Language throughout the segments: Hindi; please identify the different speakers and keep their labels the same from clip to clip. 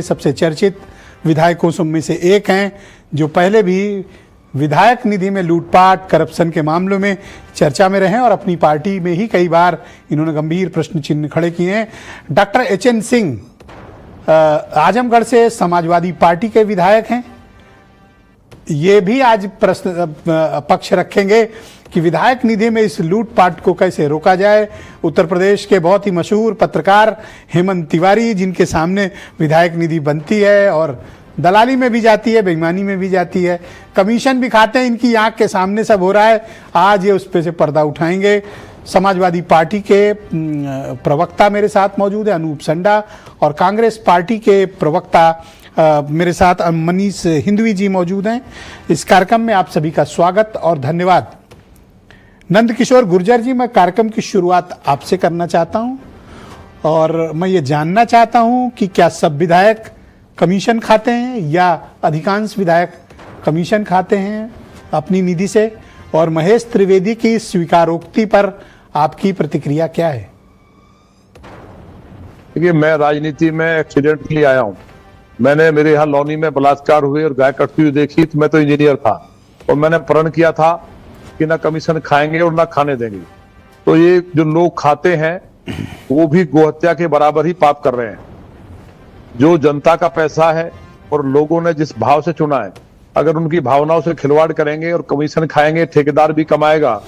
Speaker 1: सबसे चर्चित विधायकों में से एक हैं, जो पहले भी विधायक निधि में लूटपाट करप्शन के मामलों में चर्चा में रहे और अपनी पार्टी में ही कई बार इन्होंने गंभीर प्रश्न चिन्ह खड़े किए हैं। डॉक्टर एचएन सिंह आजमगढ़ से समाजवादी पार्टी के विधायक हैं। ये भी आज पक्ष रखेंगे कि विधायक निधि में इस लूटपाट को कैसे रोका जाए। उत्तर प्रदेश के बहुत ही मशहूर पत्रकार हेमंत तिवारी, जिनके सामने विधायक निधि बनती है और दलाली में भी जाती है, बेईमानी में भी जाती है, कमीशन भी खाते हैं, इनकी आंख के सामने सब हो रहा है। आज ये उस पे से पर्दा उठाएंगे। समाजवादी पार्टी के प्रवक्ता मेरे साथ मौजूद है अनूप संडा, और कांग्रेस पार्टी के प्रवक्ता मेरे साथ मनीष हिंदवी जी मौजूद हैं। इस कार्यक्रम में आप सभी का स्वागत और धन्यवाद। नंद किशोर गुर्जर जी, मैं कार्यक्रम की शुरुआत आपसे करना चाहता हूं और मैं ये जानना चाहता हूं कि क्या सब विधायक कमीशन खाते हैं या अधिकांश विधायक कमीशन खाते हैं अपनी निधि से, और महेश त्रिवेदी की स्वीकारोक्ति पर आपकी प्रतिक्रिया क्या है?
Speaker 2: देखिए, मैं राजनीति में एक्सीडेंट के लिए आया हूं। मैंने मेरे यहाँ लौनी में बलात्कार हुए और गाय कटती हुई देखी, तो मैं तो इंजीनियर था और मैंने प्रण किया था कि ना कमीशन खाएंगे और ना खाने देंगे। तो ये जो लोग खाते हैं वो भी गोहत्या के बराबर ही पाप कर रहे हैं। जो जनता का पैसा है और लोगों ने जिस भाव से चुना है, अगर उनकी भावनाओं से खिलवाड़ करेंगे और कमीशन खाएंगे, ठेकेदार भी कमाएगा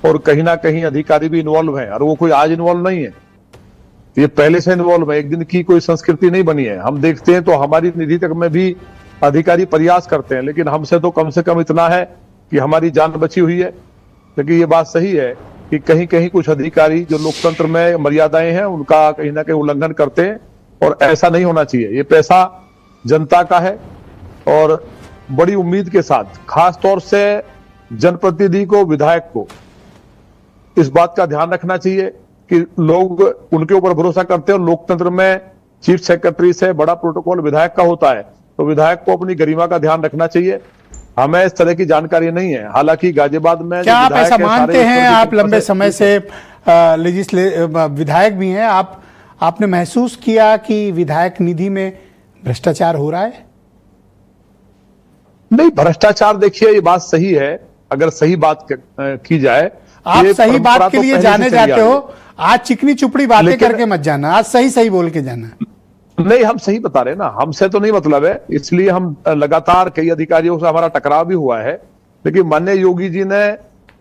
Speaker 2: और कहीं ना कहीं अधिकारी भी इन्वॉल्व है। और वो कोई आज इन्वॉल्व नहीं है, ये पहले से इन्वॉल्व है। एक दिन की कोई संस्कृति नहीं बनी है। हम देखते हैं तो हमारी निधि तक में भी अधिकारी प्रयास करते हैं, लेकिन हमसे तो कम से कम इतना है कि हमारी जान बची हुई है। लेकिन ये बात सही है कि कहीं कहीं कुछ अधिकारी जो लोकतंत्र में मर्यादाएं हैं उनका कहीं ना कहीं उल्लंघन करते हैं, और ऐसा नहीं होना चाहिए। ये पैसा जनता का है और बड़ी उम्मीद के साथ, खास तौर से जनप्रतिनिधि को, विधायक को इस बात का ध्यान रखना चाहिए कि लोग उनके ऊपर भरोसा करते हैं। और लोकतंत्र में चीफ सेक्रेटरी से बड़ा प्रोटोकॉल विधायक का होता है, तो विधायक को अपनी गरिमा का ध्यान रखना चाहिए। हमें इस तरह की जानकारी नहीं है। हालांकि गाजियाबाद में
Speaker 1: क्या आप ऐसा मानते हैं, आप लंबे समय से विधायक भी हैं, आपने महसूस किया कि विधायक निधि में भ्रष्टाचार हो रहा है?
Speaker 2: नहीं, भ्रष्टाचार देखिए, ये बात सही है अगर सही बात की जाए।
Speaker 1: आप सही बात के लिए जाने जाते हो, आज चिकनी चुपड़ी बातें करके मत जाना, आज सही सही बोल के जाना।
Speaker 2: नहीं, हम सही बता रहे हैं ना, हमसे तो नहीं मतलब है। इसलिए हम लगातार कई अधिकारियों से हमारा टकराव भी हुआ है। लेकिन माननीय योगी जी ने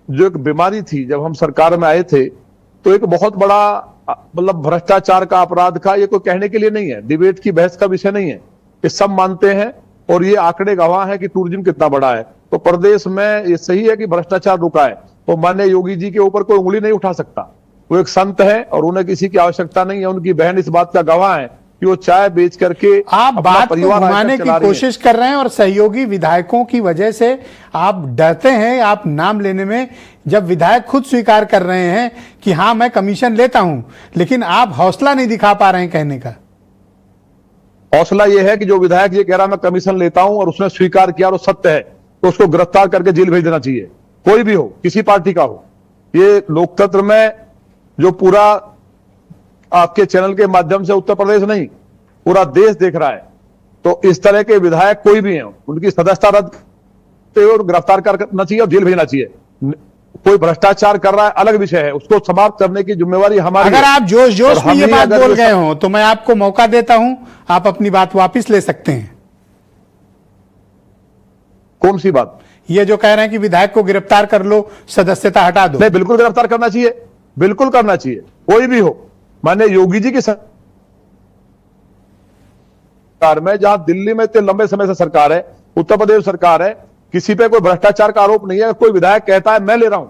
Speaker 2: जो एक बीमारी थी, जब हम सरकार में आए थे, तो एक बहुत बड़ा मतलब भ्रष्टाचार का, अपराध का, ये कोई कहने के लिए नहीं है, डिबेट की बहस का विषय नहीं है। ये सब मानते हैं और ये आंकड़े गवाह है कि टूरिज्म कितना बड़ा है। तो प्रदेश में ये सही है कि भ्रष्टाचार रुका है, तो माननीय योगी जी के ऊपर कोई उंगली नहीं उठा सकता। वो एक संत है और उन्हें किसी की आवश्यकता नहीं है। उनकी बहन इस बात का गवाह है कि वो चाय बेच करके
Speaker 1: आप बात को घुमाने की कोशिश कर रहे हैं और सहयोगी विधायकों की वजह से आप डरते हैं आप नाम लेने में, जब विधायक खुद स्वीकार कर रहे हैं कि हाँ मैं कमीशन लेता हूं, लेकिन आप हौसला नहीं दिखा पा रहे हैं कहने का।
Speaker 2: हौसला ये है कि जो विधायक ये कह रहा है मैं कमीशन लेता हूं और उसने स्वीकार किया और सत्य है, तो उसको गिरफ्तार करके जेल भेज देना चाहिए, कोई भी हो, किसी पार्टी का हो। ये लोकतंत्र में जो पूरा आपके चैनल के माध्यम से उत्तर प्रदेश नहीं पूरा देश देख रहा है, तो इस तरह के विधायक कोई भी हैं, उनकी सदस्यता रद्द और गिरफ्तार करना चाहिए और जेल भेजना चाहिए। कोई भ्रष्टाचार कर रहा है अलग विषय है, उसको समाप्त करने की जिम्मेवारी हमारी।
Speaker 1: अगर आप जोश जोश में ये बात बोल गए हो तो मैं आपको मौका देता हूं, आप अपनी बात वापस ले सकते हैं।
Speaker 2: कौन सी बात?
Speaker 1: ये जो कह रहे हैं कि विधायक को गिरफ्तार कर लो, सदस्यता हटा दो।
Speaker 2: नहीं, बिल्कुल गिरफ्तार करना चाहिए, बिल्कुल करना चाहिए, कोई भी हो। माने योगी जी की सरकार में, जहां दिल्ली में इतने लंबे समय से सरकार है, उत्तर प्रदेश सरकार है, किसी पे कोई भ्रष्टाचार का आरोप नहीं है। कोई विधायक कहता है मैं ले रहा हूं,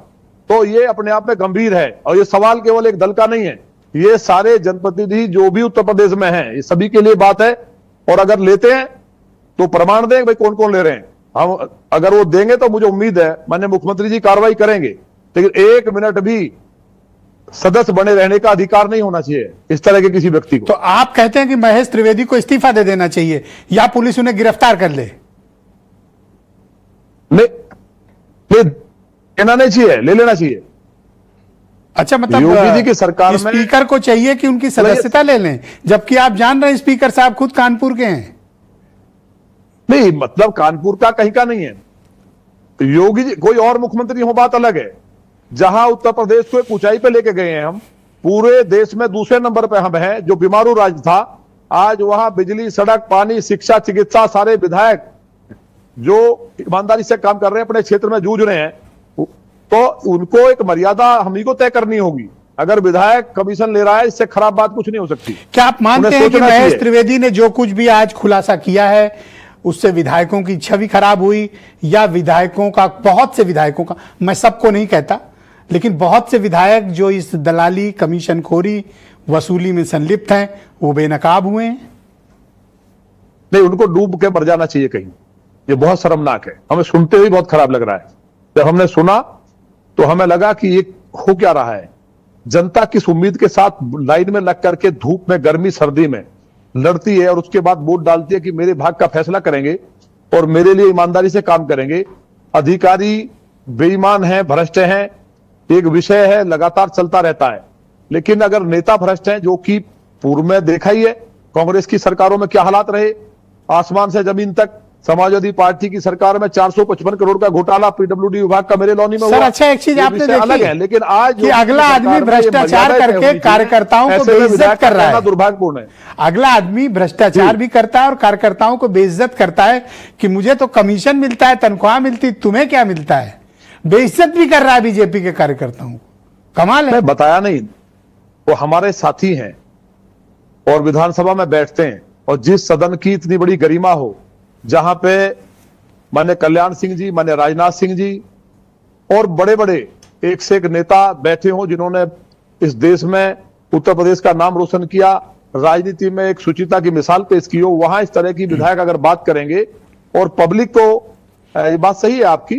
Speaker 2: तो ये अपने आप में गंभीर है। और ये सवाल केवल एक दल का नहीं है, ये सारे जनप्रतिनिधि जो भी उत्तर प्रदेश में हैं, ये सभी के लिए बात है। और अगर लेते हैं तो प्रमाण दें भाई कौन कौन ले रहे हैं। हम अगर वो देंगे तो मुझे उम्मीद है माननीय मुख्यमंत्री जी कार्रवाई करेंगे, लेकिन एक मिनट भी सदस्य बने रहने का अधिकार नहीं होना चाहिए इस तरह के किसी व्यक्ति को।
Speaker 1: तो आप कहते हैं कि महेश त्रिवेदी को इस्तीफा दे देना चाहिए या पुलिस उन्हें गिरफ्तार कर ले?
Speaker 2: नहीं, लेना नहीं चाहिए, ले लेना चाहिए।
Speaker 1: अच्छा, मतलब
Speaker 2: योगी जी की सरकार में
Speaker 1: स्पीकर को चाहिए कि उनकी सदस्यता ले लें, जबकि आप जान रहे हैं स्पीकर साहब खुद कानपुर के हैं।
Speaker 2: नहीं, मतलब कानपुर का कहीं का नहीं है। योगी जी कोई और मुख्यमंत्री हो बात अलग है। जहां उत्तर प्रदेश को एक ऊंचाई पे लेके गए हैं हम, पूरे देश में दूसरे नंबर पे हम हैं, जो बीमारू राज्य था, आज वहां बिजली, सड़क, पानी, शिक्षा, चिकित्सा, सारे विधायक जो ईमानदारी से काम कर रहे हैं, अपने क्षेत्र में जूझ रहे हैं, तो उनको एक मर्यादा हमही को तय करनी होगी। अगर विधायक कमीशन ले रहा है, इससे खराब बात कुछ नहीं हो सकती।
Speaker 1: क्या आप मानते हैं कि महेश त्रिवेदी ने जो कुछ भी आज खुलासा किया है उससे विधायकों की छवि खराब हुई, या विधायकों का, बहुत से विधायकों का, मैं सबको नहीं कहता, लेकिन बहुत से विधायक जो इस दलाली, कमीशन खोरी, वसूली में संलिप्त हैं, वो बेनकाब हुए हैं?
Speaker 2: नहीं, उनको डूब के मर जाना चाहिए कहीं। ये बहुत शर्मनाक है, हमें सुनते हुए बहुत खराब लग रहा है। जब हमने सुना तो हमें लगा कि ये हो क्या रहा है। जनता किस उम्मीद के साथ लाइन में लग करके धूप में, गर्मी, सर्दी में लड़ती है, और उसके बाद वोट डालती है कि मेरे भाग का फैसला करेंगे और मेरे लिए ईमानदारी से काम करेंगे। अधिकारी बेईमान हैं, भ्रष्ट हैं, एक विषय है, लगातार चलता रहता है। लेकिन अगर नेता भ्रष्ट हैं, जो कि पूर्व में देखा ही है, कांग्रेस की सरकारों में क्या हालात रहे, आसमान से जमीन तक। समाजवादी पार्टी की सरकार में 455 करोड़ का घोटाला पीडब्ल्यूडी विभाग का मेरे लॉनी में हुआ।
Speaker 1: सर, अच्छा, एक चीज आपने देखी
Speaker 2: अलग है, लेकिन आज
Speaker 1: कि अगला आदमी भ्रष्टाचार करके कार्यकर्ताओं को बेइज्जत कर रहा है।
Speaker 2: दुर्भाग्यपूर्ण है।
Speaker 1: अगला आदमी भ्रष्टाचार भी करता है और कार्यकर्ताओं को बेइज्जत करता है कि मुझे तो कमीशन मिलता है, तनख्वाह मिलती, तुम्हें क्या मिलता है। बेइज्जत भी कर रहा है बीजेपी के कार्यकर्ताओं को। कमाल है।
Speaker 2: मैं बताया नहीं, वो हमारे साथी हैं और विधानसभा में बैठते हैं, और जिस सदन की इतनी बड़ी गरिमा हो, जहां पे माननीय कल्याण सिंह जी, माननीय राजनाथ सिंह जी और बड़े बड़े एक से एक नेता बैठे हों, जिन्होंने इस देश में उत्तर प्रदेश का नाम रोशन किया, राजनीति में एक सुचिता की मिसाल पेश की हो, वहां इस तरह की विधायक अगर बात करेंगे, और पब्लिक को, ये बात सही है आपकी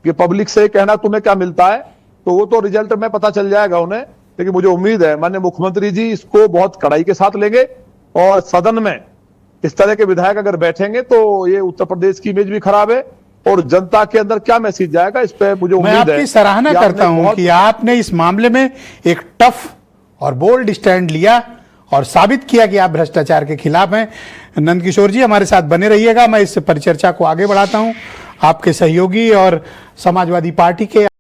Speaker 2: कि पब्लिक से कहना तुम्हें क्या मिलता है, तो वो तो रिजल्ट में पता चल जाएगा उन्हें। लेकिन मुझे उम्मीद है माननीय मुख्यमंत्री जी इसको बहुत कड़ाई के साथ लेंगे, और सदन में इस तरह के विधायक अगर बैठेंगे तो ये उत्तर प्रदेश की इमेज भी खराब है, और जनता के अंदर क्या मैसेज जाएगा, इस पे मुझे उम्मीद है।
Speaker 1: मैं आपकी सराहना करता हूं कि आपने इस मामले में एक टफ और बोल्ड स्टैंड लिया और साबित किया कि आप भ्रष्टाचार के खिलाफ हैं। नंदकिशोर जी, हमारे साथ बने रहिएगा। मैं इस परिचर्चा को आगे बढ़ाता हूं। आपके सहयोगी और समाजवादी पार्टी के